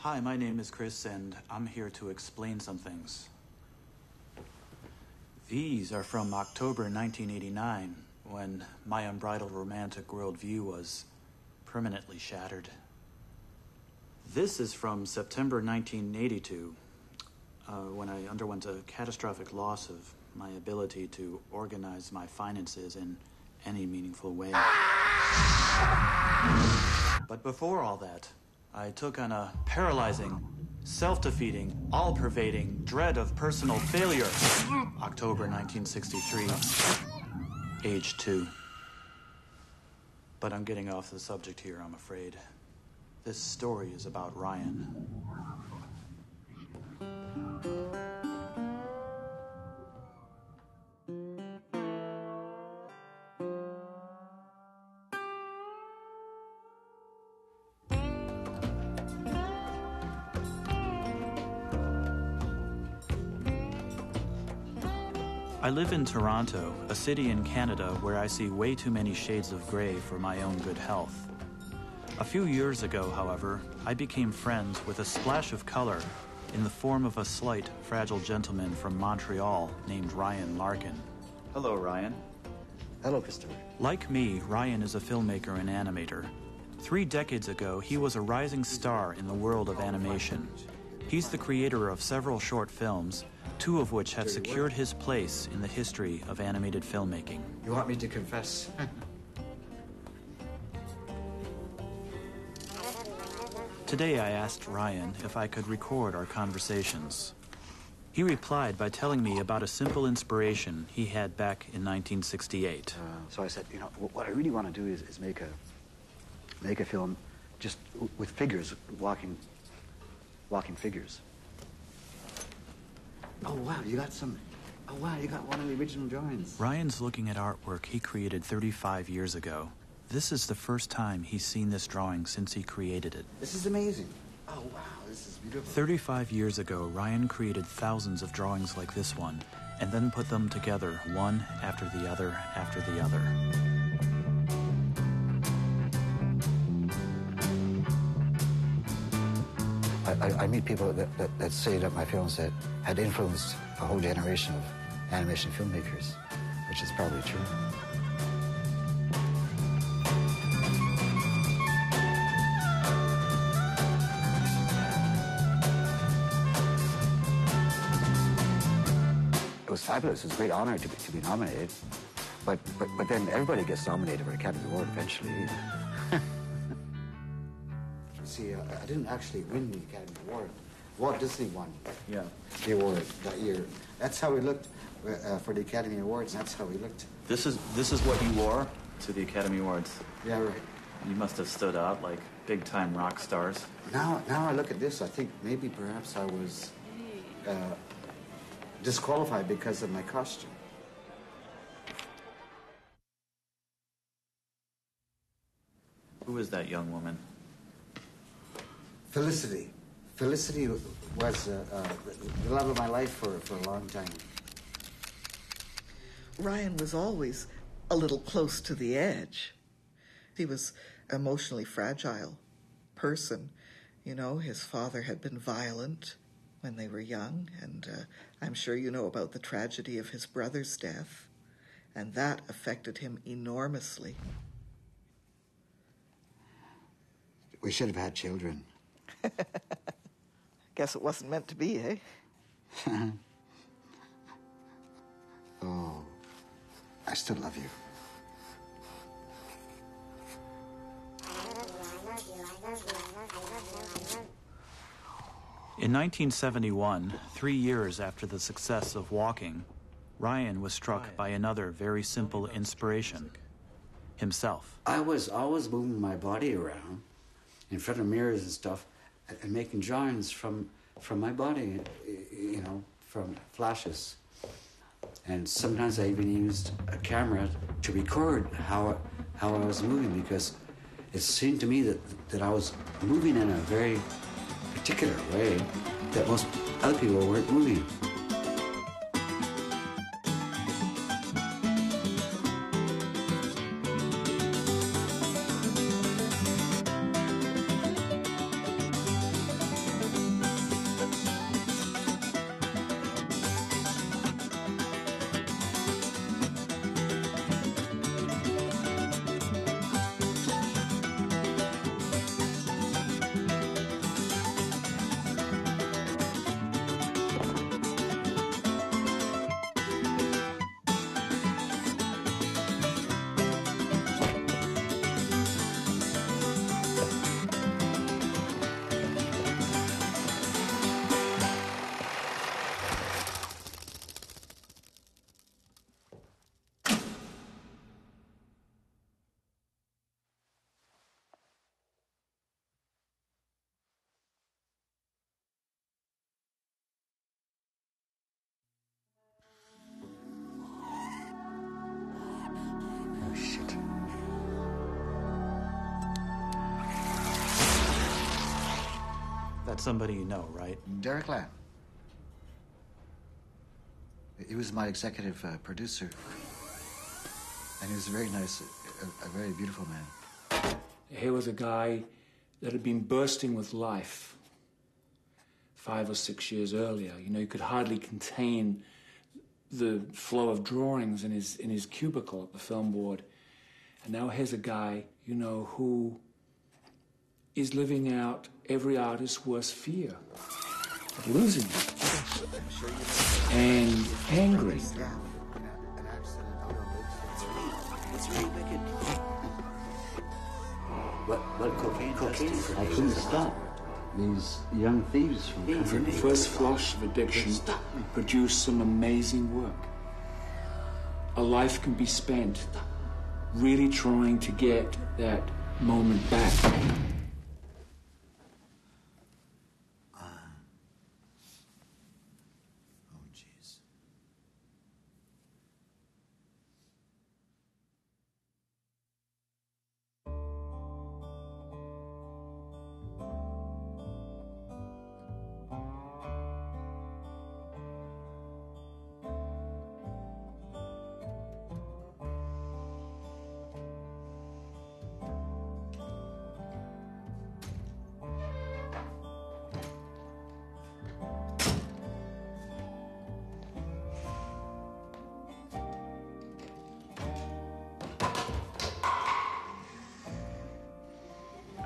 Hi, my name is Chris, and I'm here to explain some things. These are from October 1989, when my unbridled romantic worldview was permanently shattered. This is from September 1982, when I underwent a catastrophic loss of my ability to organize my finances in any meaningful way. But before all that, I took on a paralyzing, self-defeating, all-pervading dread of personal failure. October 1963, age 2. But I'm getting off the subject here, I'm afraid. This story is about Ryan. I live in Toronto, a city in Canada where I see way too many shades of gray for my own good health. A few years ago, however, I became friends with a splash of color in the form of a slight, fragile gentleman from Montreal named Ryan Larkin. Hello, Ryan. Hello, Christopher. Like me, Ryan is a filmmaker and animator. 3 decades ago, he was a rising star in the world of animation. He's the creator of several short films, 2 of which have secured his place in the history of animated filmmaking. You want me to confess? Today I asked Ryan if I could record our conversations. He replied by telling me about a simple inspiration he had back in 1968. So I said, you know, what I really want to do is make a film just with figures, walking figures. Oh, wow, you got some... Oh, wow, you got one of the original drawings. Ryan's looking at artwork he created 35 years ago. This is the first time he's seen this drawing since he created it. This is amazing. Oh, wow, this is beautiful. 35 years ago, Ryan created thousands of drawings like this one, and then put them together, one after the other after the other. I meet people that say that my films had influenced a whole generation of animation filmmakers, which is probably true. It was fabulous. It was a great honor to be nominated, but then everybody gets nominated for an Academy Award eventually. See, I didn't actually win the Academy Award. Walt Disney won the award that year. That's how we looked for the Academy Awards. That's how we looked. This is what you wore to the Academy Awards. Yeah, right. You must have stood out like big-time rock stars. Now I look at this, I think maybe perhaps I was disqualified because of my costume. Who is that young woman? Felicity. Felicity was the love of my life for a long time. Ryan was always a little close to the edge. He was an emotionally fragile person. You know, his father had been violent when they were young, and I'm sure you know about the tragedy of his brother's death, and that affected him enormously. We should have had children. Guess it wasn't meant to be, eh? Oh, I still love you. In 1971, 3 years after the success of Walking, Ryan was struck by another very simple inspiration: himself. I was always moving my body around in front of mirrors and stuff, and making drawings from my body, you know, from flashes. And sometimes I even used a camera to record how I was moving, because it seemed to me that I was moving in a very particular way that most other people weren't moving. That's somebody you know, right? Derek Lamb. He was my executive producer. And he was very nice, a very beautiful man. Here was a guy that had been bursting with life 5 or 6 years earlier. You know, he could hardly contain the flow of drawings in his cubicle at the film board. And now here's a guy, you know, who is living out every artist's worst fear of losing it. And angry. What cocaine? I couldn't stop these young thieves from coming. The first flush of addiction produced some amazing work. A life can be spent really trying to get that moment back.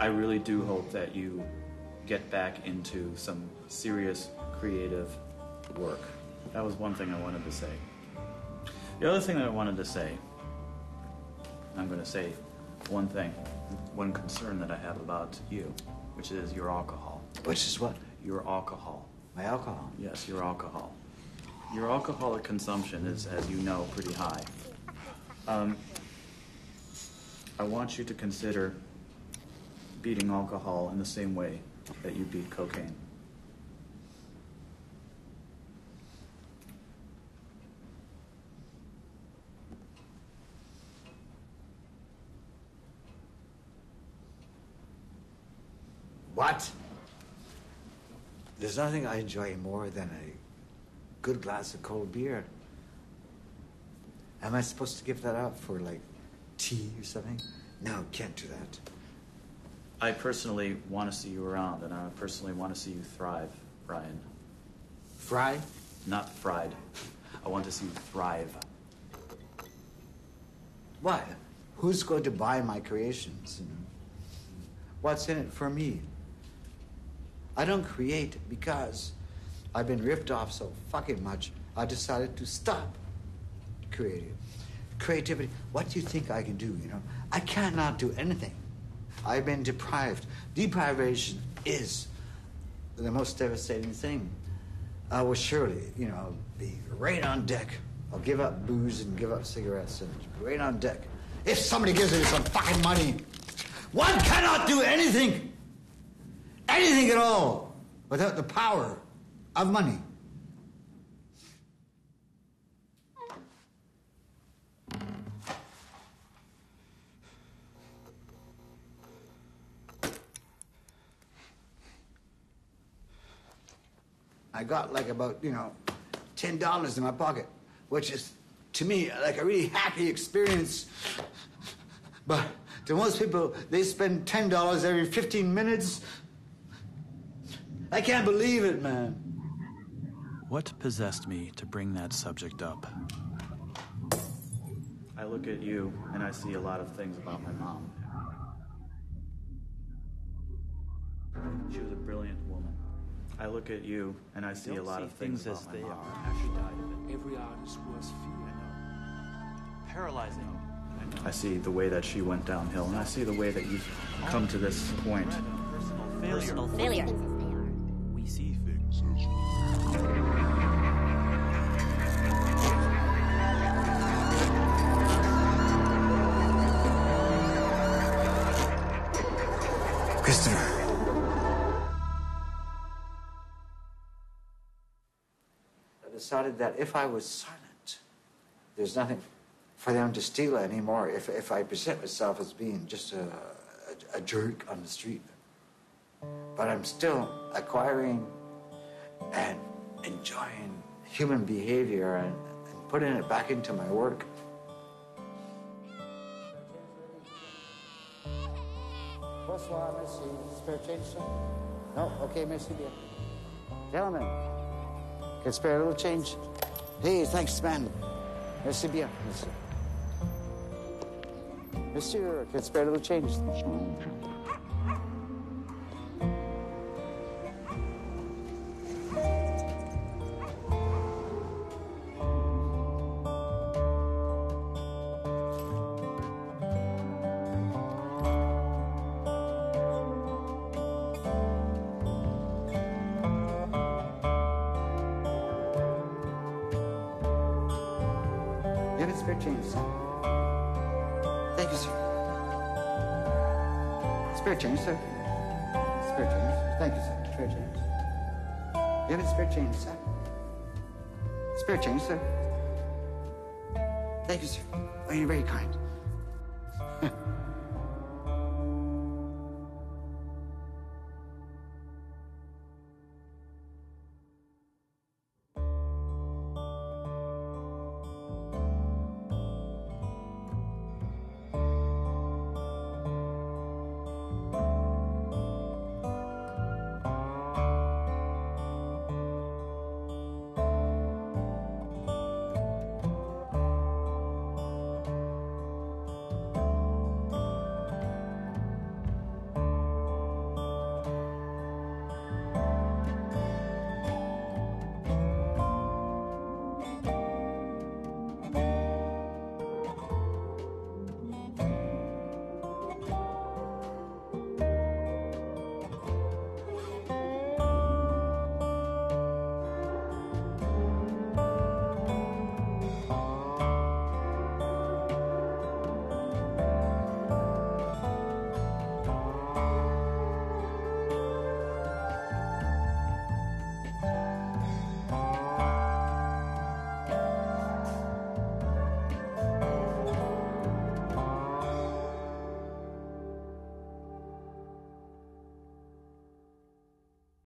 I really do hope that you get back into some serious creative work. That was one thing I wanted to say. The other thing that I wanted to say, I'm going to say one thing, one concern that I have about you, which is your alcohol. Which is what? Your alcohol. My alcohol? Yes, your alcohol. Your alcoholic consumption is, as you know, pretty high. I want you to consider beating alcohol in the same way that you beat cocaine. What? There's nothing I enjoy more than a good glass of cold beer. Am I supposed to give that up for, like, tea or something? No, can't do that. I personally want to see you around, and I personally want to see you thrive, Ryan. Fried? Not fried. I want to see you thrive. What? Who's going to buy my creations? What's in it for me? I don't create because I've been ripped off so fucking much, I decided to stop creating. Creativity, what do you think I can do, you know? I cannot do anything. I've been deprived. Deprivation is the most devastating thing. I will surely, you know, be right on deck. I'll give up booze and give up cigarettes and right on deck. If somebody gives me some fucking money, one cannot do anything, anything at all, without the power of money. I got like about, you know, $10 in my pocket, which is, to me, like a really happy experience. But to most people, they spend $10 every 15 minutes. I can't believe it, man. What possessed me to bring that subject up? I look at you, and I see a lot of things about my mom. She was a brilliant woman. I look at you, and I see a lot of things as they are. She died of it. Every artist's worst fear. Paralyzing. I see the way that she went downhill, and I see the way that you've come to this point. Personal failure. We see things as... Christopher. I decided that if I was silent, there's nothing for them to steal anymore if I present myself as being just a jerk on the street. But I'm still acquiring and enjoying human behavior and putting it back into my work. Bonsoir, merci. Spare change, sir? No? Okay, merci bien. Gentlemen, can spare a little change? Hey, thanks, man. Merci bien, monsieur. Monsieur, can spare a little change? You have a spare change, sir? Thank you, sir. Spare change, sir. Spare change. Thank you, sir. Spare change. You have a spare change, sir? Spare change, sir. Thank you, sir. Oh, you're very kind.